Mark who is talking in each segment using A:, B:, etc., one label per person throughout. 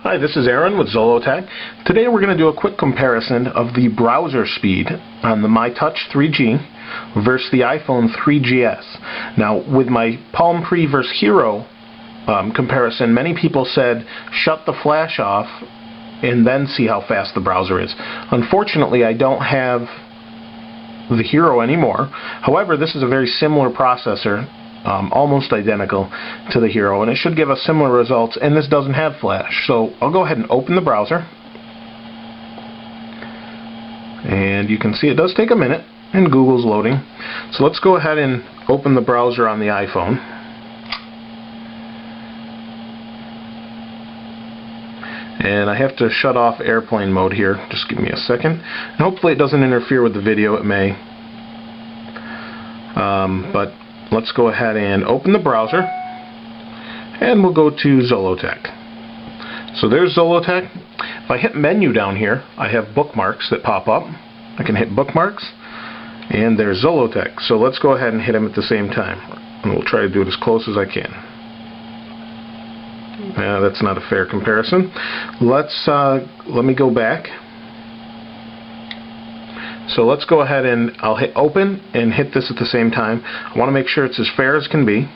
A: Hi, this is Aaron with Zollotech. Today we're going to do a quick comparison of the browser speed on the MyTouch 3G versus the iPhone 3GS. Now, with my Palm Pre versus Hero comparison, many people said shut the flash off and then see how fast the browser is. Unfortunately, I don't have the Hero anymore. However, this is a very similar processor, almost identical to the Hero, and it should give us similar results, and this doesn't have flash. So I'll go ahead and open the browser, and you can see it does take a minute, and Google's loading. So let's go ahead and open the browser on the iPhone. And I have to shut off airplane mode here. Just give me a second. And hopefully it doesn't interfere with the video. It may. But let's go ahead and open the browser. And we'll go to Zollotech. So there's Zollotech. If I hit menu down here, I have bookmarks that pop up. I can hit bookmarks. And there's Zollotech. So let's go ahead and hit them at the same time. And we'll try to do it as close as I can. That's not a fair comparison. Let me go back. So let's go ahead and I'll hit open and hit this at the same time. I want to make sure it's as fair as can be.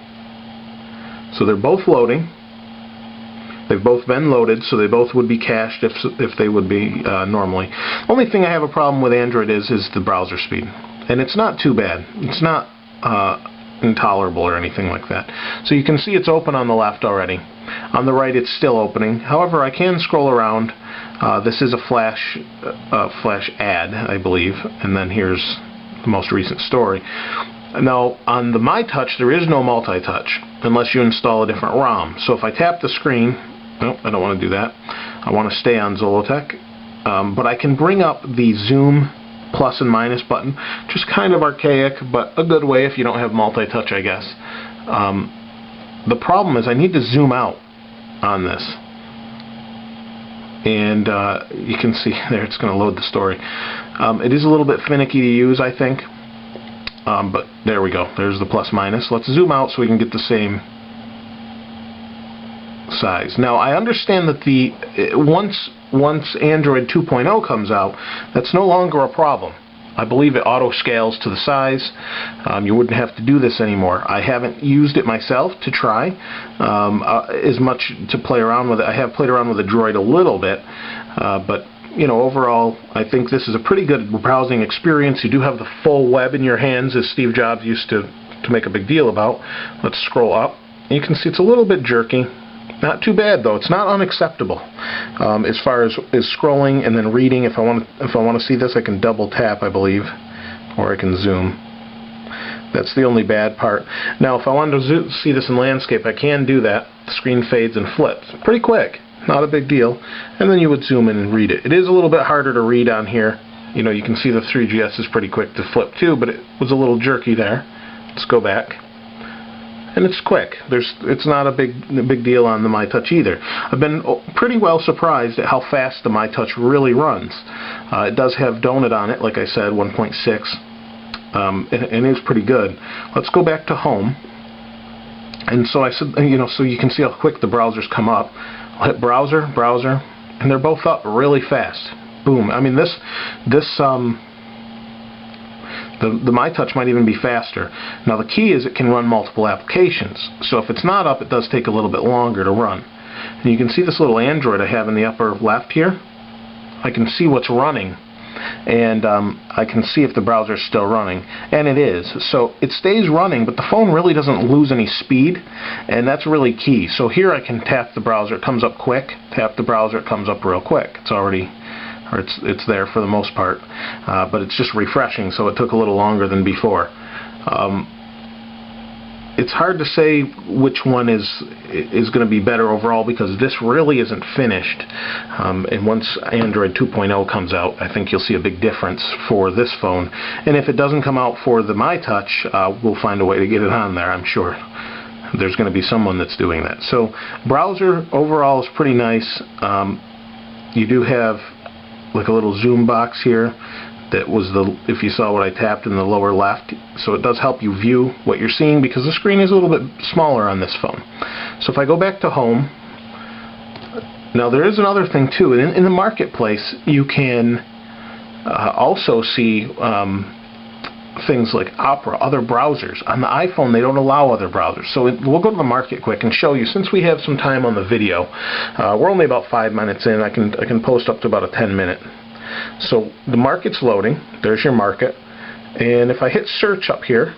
A: So they're both loading. They've both been loaded, so they both would be cached if they would be normally. The only thing I have a problem with Android is the browser speed, and it's not too bad. It's not intolerable or anything like that. So you can see it's open on the left already. On the right it's still opening. However, I can scroll around. This is a flash ad, I believe, and then here's the most recent story. Now, on the MyTouch there is no multi-touch unless you install a different ROM. So if I tap the screen, nope, I don't want to do that. I want to stay on Zollotech. But I can bring up the zoom plus and minus button, just kind of archaic, but a good way if you don't have multi-touch, I guess. The problem is I need to zoom out on this, and you can see there it's going to load the story. It is a little bit finicky to use, I think, but there we go. There's the plus minus. Let's zoom out so we can get the same size. Now I understand that once Android 2.0 comes out, that's no longer a problem. I believe it auto scales to the size. You wouldn't have to do this anymore. I haven't used it myself to try as much to play around with it. I have played around with the Droid a little bit, but you know, overall I think this is a pretty good browsing experience. You do have the full web in your hands, as Steve Jobs used to make a big deal about. Let's scroll up. You can see it's a little bit jerky. Not too bad though. It's not unacceptable. As far as scrolling and then reading, if I want to see this, I can double tap, I believe, or I can zoom. That's the only bad part. Now, if I wanted to see this in landscape, I can do that. The screen fades and flips pretty quick. Not a big deal. And then you would zoom in and read it. It is a little bit harder to read on here. You know, you can see the 3GS is pretty quick to flip too, but it was a little jerky there. Let's go back. And it's quick. It's not a big deal on the MyTouch either. I've been pretty well surprised at how fast the MyTouch really runs. It does have Donut on it, like I said, 1.6, and it is pretty good. Let's go back to home. And so I said, you know, so you can see how quick the browsers come up. I'll hit browser, and they're both up really fast. Boom. I mean, the MyTouch might even be faster. Now the key is it can run multiple applications. So if it's not up, it does take a little bit longer to run. And you can see this little Android I have in the upper left here. I can see what's running. And I can see if the browser is still running. And it is. So it stays running, but the phone really doesn't lose any speed. And that's really key. So here I can tap the browser. It comes up quick. Tap the browser. It comes up real quick. It's already... or it's there for the most part, but it's just refreshing, so it took a little longer than before. It's hard to say which one is going to be better overall, because this really isn't finished, and once Android 2.0 comes out, I think you'll see a big difference for this phone. And if it doesn't come out for the MyTouch, we'll find a way to get it on there, I'm sure. There's going to be someone that's doing that. So browser overall is pretty nice. You do have like a little zoom box here that was if you saw what I tapped in the lower left. So it does help you view what you're seeing, because the screen is a little bit smaller on this phone. So if I go back to home, now there is another thing too. In the marketplace, you can also see things like Opera, other browsers. On the iPhone, they don't allow other browsers. So we'll go to the market quick and show you, since we have some time on the video. We're only about 5 minutes in. I can post up to about a 10-minute. So the market's loading. There's your market. And if I hit search up here,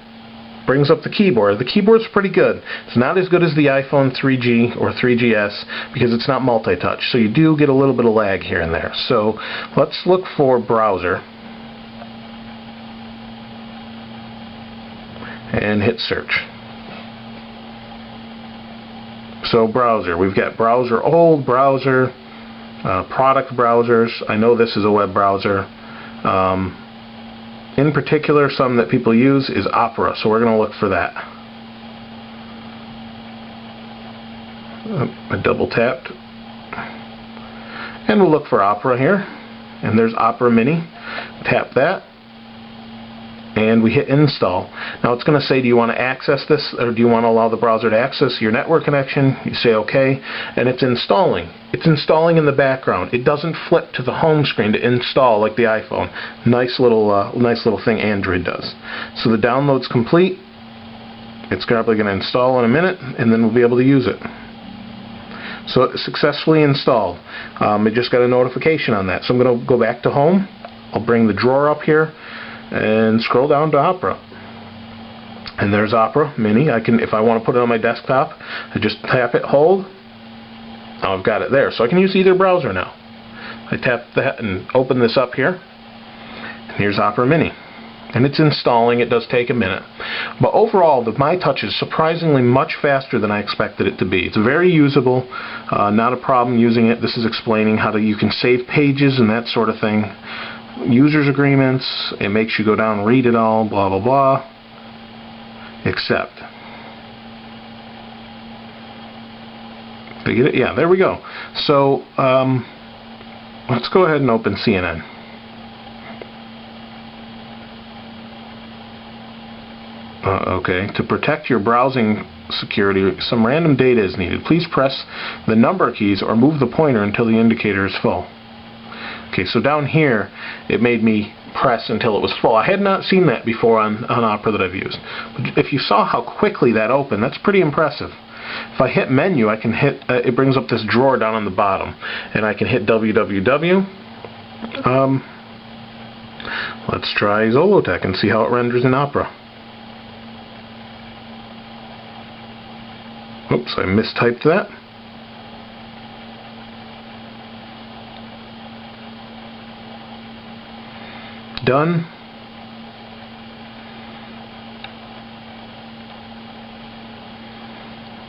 A: brings up the keyboard. The keyboard's pretty good. It's not as good as the iPhone 3G or 3GS because it's not multi-touch. So you do get a little bit of lag here and there. So let's look for browser and hit search. So browser, we've got browser, old browser, product browsers. I know this is a web browser. In particular, some that people use is Opera, so we're going to look for that. I double tapped, and we'll look for Opera here, and there's Opera Mini. Tap that, and we hit install. Now it's going to say, do you want to access this, or do you want to allow the browser to access your network connection? You say OK, and it's installing. It's installing in the background. It doesn't flip to the home screen to install like the iPhone. Nice little thing Android does. So the download's complete. It's probably going to install in a minute, and then we'll be able to use it. So it's successfully installed. It just got a notification on that. So I'm going to go back to home. I'll bring the drawer up here and scroll down to Opera. And there's Opera Mini. If I want to put it on my desktop, I just tap it, hold. Now I've got it there. So I can use either browser now. I tap that and open this up here. And here's Opera Mini. And it's installing. It does take a minute. But overall, the MyTouch is surprisingly much faster than I expected it to be. It's very usable. Not a problem using it. This is explaining how you can save pages and that sort of thing. Users agreements. It makes you go down and read it all. Blah, blah, blah. Accept. Did I get it? Yeah, there we go. So, let's go ahead and open CNN. Okay, to protect your browsing security, some random data is needed. Please press the number keys or move the pointer until the indicator is full. Okay, so down here, it made me press until it was full. I had not seen that before on Opera that I've used. But if you saw how quickly that opened, that's pretty impressive. If I hit menu, I can hit, it brings up this drawer down on the bottom, and I can hit www. Let's try Zollotech and see how it renders in Opera. Oops, I mistyped that. Done.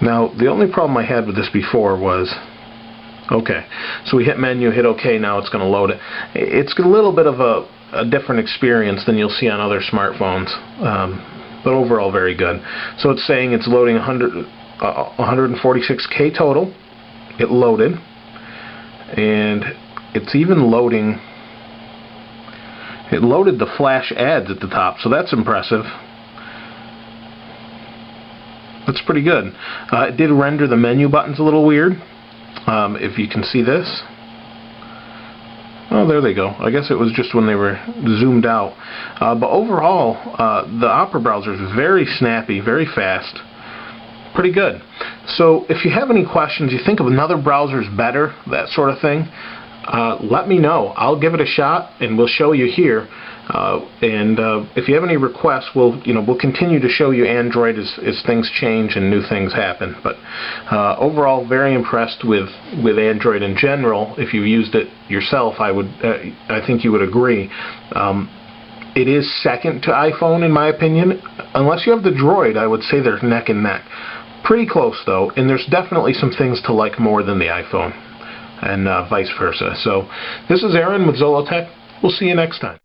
A: Now, the only problem I had with this before was, okay, so we hit menu, hit OK, now it's going to load it. It's a little bit of a different experience than you'll see on other smartphones, but overall very good. So it's saying it's loading 146K total. It loaded, and it's even loading. It loaded the flash ads at the top, so that's impressive. That's pretty good. It did render the menu buttons a little weird. If you can see this. Oh, there they go. I guess it was just when they were zoomed out. But overall, the Opera browser is very snappy, very fast. Pretty good. So if you have any questions, you think of another browser's better, that sort of thing, let me know. I'll give it a shot, and we'll show you here. If you have any requests, we'll continue to show you Android as things change and new things happen. But overall, very impressed with Android in general. If you used it yourself, I think you would agree. It is second to iPhone in my opinion. Unless you have the Droid, I would say they're neck and neck. Pretty close though, and there's definitely some things to like more than the iPhone, and vice versa. So this is Aaron with Zollotech. We'll see you next time.